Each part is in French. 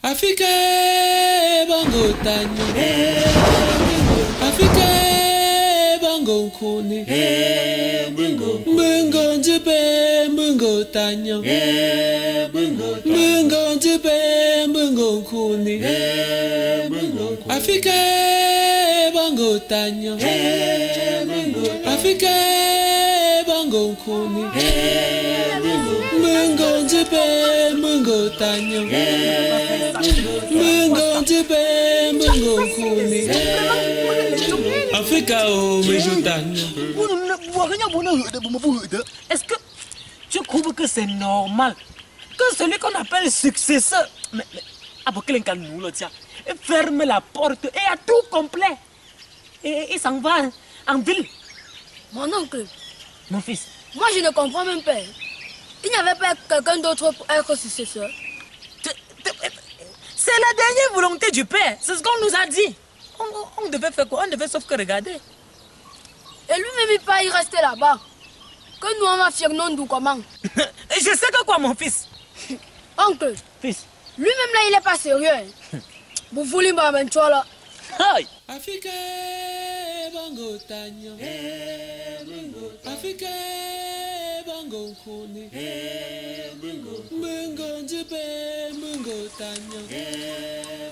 Afrique bango tanyo, Afrique bango kuni, bungo jibe bungo tanyo, bungo jibe bungo kuni, Afrique bango tanyo, Afrique bango kuni, bungo jibe bungo tanyo. Africa au Est-ce que tu trouves que c'est normal que celui qu'on appelle successeur, mais ferme la porte et à tout complet et s'en va en ville? Mon oncle, mon fils, moi je ne comprends même pas. Il n'y avait pas quelqu'un d'autre pour être successeur. C'est la dernière volonté du père, c'est ce qu'on nous a dit. On devait faire quoi? On devait sauf que regarder. Et lui-même il pas y rester là-bas. Que nous on va faire non d'où comment? Et je sais que quoi mon fils? Oncle, fils, lui-même là il est pas sérieux. Vous voulez m'aventurer là? Afrique bango tanyo, Afrique bango kuni, bungo jibe bungo tanyo,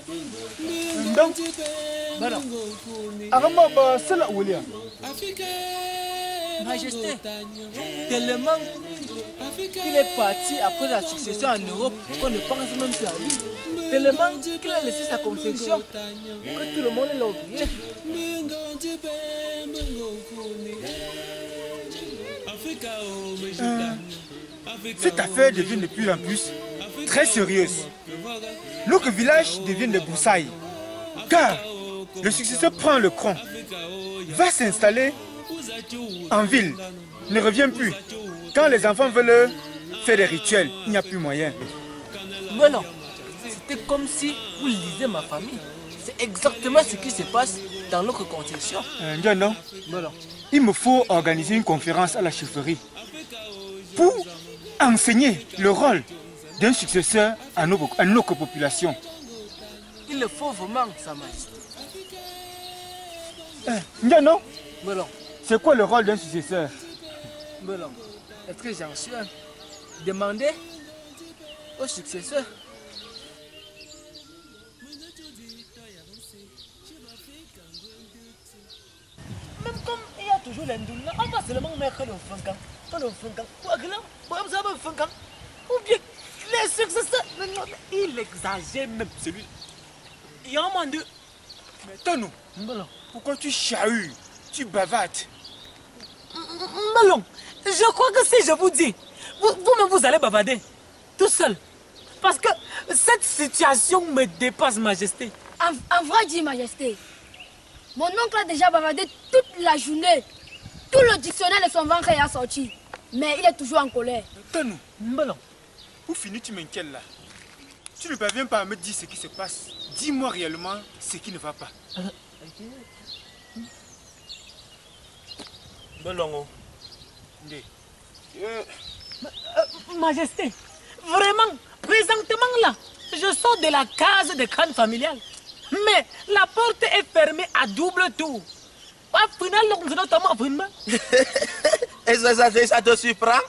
bungo jibe bungo kuni. Afrique Majesté, tellement qu'il est parti après la succession en Europe qu'on ne pense même plus à lui. Tellement qu'il a laissé sa conception que tout le monde l'a oublié. Cette affaire devient de plus en plus très sérieuse. Notre village devient des broussailles. Car le successeur prend le cran, va s'installer en ville, ne revient plus. Quand les enfants veulent faire des rituels, il n'y a plus moyen. Voilà, c'était comme si vous lisez ma famille. C'est exactement ce qui se passe dans notre conception. Non, voilà. Il me faut organiser une conférence à la chefferie pour enseigner le rôle d'un successeur à notre population. Il le faut vraiment, Sa Majesté. Non. Voilà. C'est quoi le rôle d'un successeur? Voilà. Est-ce que j'en suis un? Demandez au successeur. Même comme il y a toujours l'Indouna, on va seulement mettre le Funkan. Ou bien les successeurs. il exagère même celui. Il y a un moment de... Mais Tonou, pourquoi tu chahues? Tu bavardes? Malon, je crois que si je vous dis, vous-même vous allez bavarder, tout seul. Parce que cette situation me dépasse, Majesté. En vrai dit, Majesté, mon oncle a déjà bavardé toute la journée. Tout le dictionnaire de son ventre est sorti. Mais il est toujours en colère. Tonou, Malon, où finis tu m'inquiètes là? Tu ne parviens pas à me dire ce qui se passe. Dis-moi réellement ce qui ne va pas. Majesté, vraiment, présentement là, je sors de la case de crâne familiale. Mais la porte est fermée à double tour. Et ça te surprend?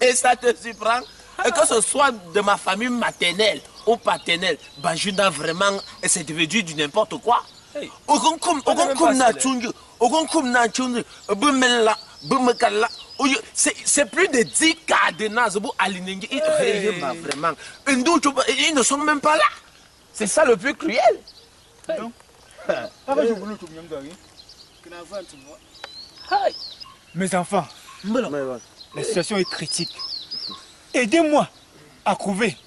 Et ça te surprend? Et que ce soit de ma famille maternelle ou paternelle, Banjuna vraiment, c'est devenu du n'importe quoi. C'est plus de 10 cadenas alignées. Vraiment. Ils ne sont même pas là. C'est ça le plus cruel. Mes enfants, la situation est critique. Aidez-moi à trouver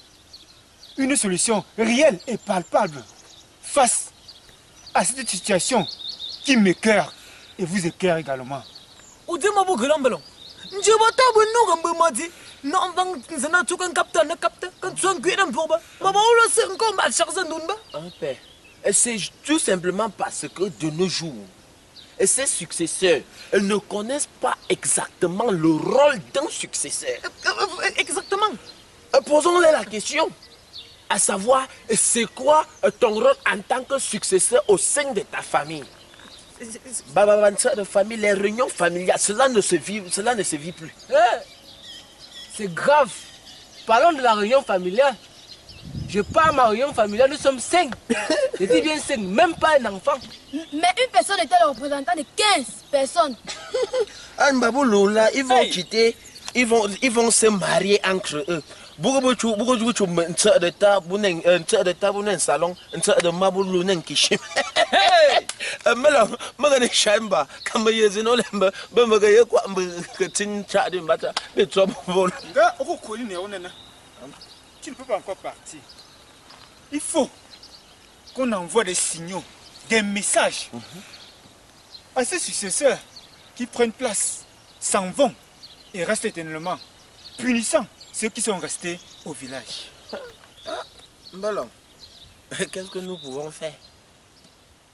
une solution réelle et palpable face à cette situation qui m'écœure et vous écœure également. C'est tout simplement parce que de nos jours, et ses successeurs, elles ne connaissent pas exactement le rôle d'un successeur. Exactement. Posons-leur la question. À savoir, c'est quoi ton rôle en tant que successeur au sein de ta famille? De famille, les réunions familiales, cela ne se vit plus. C'est grave. Parlons de la réunion familiale. Je pars à ma réunion familiale, nous sommes 5. Je dis bien 5, même pas un enfant. Mais une personne était le représentant de 15 personnes. Anne Babou Lola, ils vont quitter, ils vont se marier entre eux. Beaucoup de table, un salon, un de Mabou un kishim. Mais là, je chamba, comme je dis, non, je quoi, que tu n'as pas de trouble. Tu ne peux pas encore partir. Il faut qu'on envoie des signaux, des messages à ces successeurs qui prennent place, s'en vont et restent éternellement, punissant ceux qui sont restés au village. Ballon, qu'est-ce que nous pouvons faire?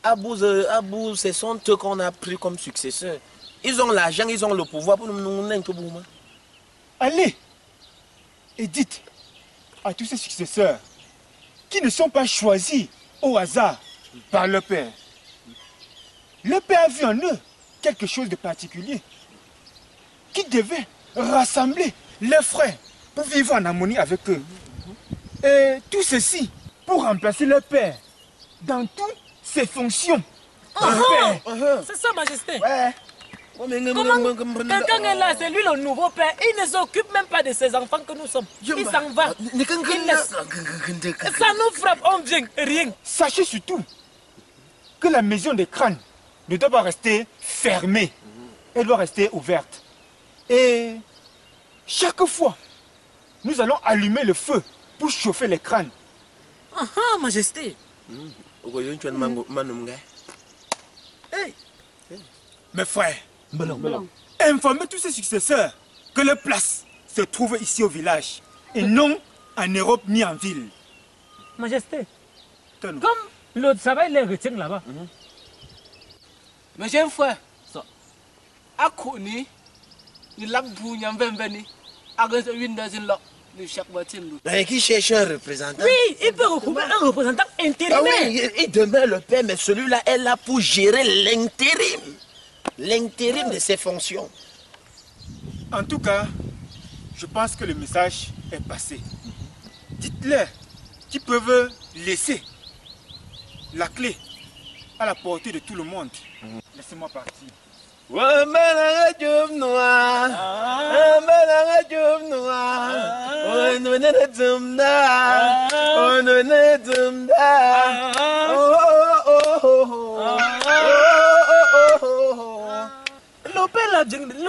Abou, ce sont eux qu'on a pris comme successeurs. Ils ont l'argent, ils ont le pouvoir pour nous. Allez et dites à tous ces successeurs qui ne sont pas choisis au hasard par leur père. Le père a vu en eux quelque chose de particulier qui devait rassembler leurs frères pour vivre en harmonie avec eux. Et tout ceci pour remplacer leur père dans toutes ses fonctions. C'est ça, Majesté. Ouais. Comment quelqu'un est là, c'est lui le nouveau père. Il ne s'occupe même pas de ses enfants que nous sommes. Il s'en va. Il laisse. Ça nous frappe, on vient, rien. Sachez surtout que la maison des crânes ne doit pas rester fermée. Elle doit rester ouverte. Et chaque fois, nous allons allumer le feu pour chauffer les crânes. Majesté. Hey. Mes frères, informez tous ces successeurs que leur place se trouve ici au village et non en Europe ni en ville. Majesté, comme le travail les retient là-bas. Mais j'ai un frère. À Koni, il a bougné en 20 années. À Windows in Lock, le chaque bâtiment. Mais qui cherche un représentant? Oui, il peut recouper un représentant intérimaire. Ah oui, il demeure le père, mais celui-là est là pour gérer l'intérim. L'intérim de ses fonctions. En tout cas, je pense que le message est passé. Dites-leur qu'ils peuvent laisser la clé à la portée de tout le monde. Laissez-moi partir. Le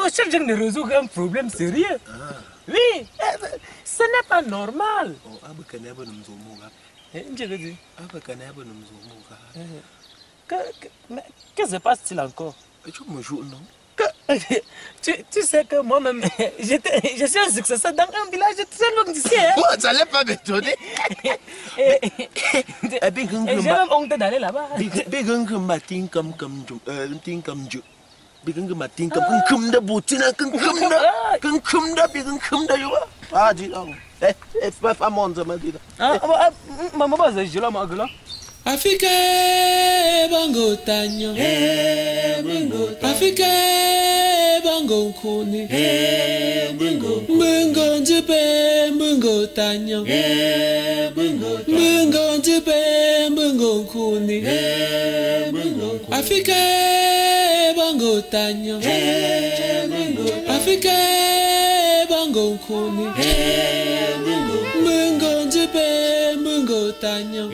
chef de résoudre un problème sérieux. Oui, ce n'est pas normal. Qu'est-ce qui se passe-t-il encore? Tu sais que moi-même, je suis un successeur dans un village très loin d'ici. Ça n'allait pas m'étonner. Et j'ai même honte d'aller là-bas. Afrique bango tanyo, Afrique bango kuni, bungo njipe bungo tanyo, bungo njipe bungo kuni, Afrique bango tanyo, Afrique bango kuni, bungo njipe bungo tanyo.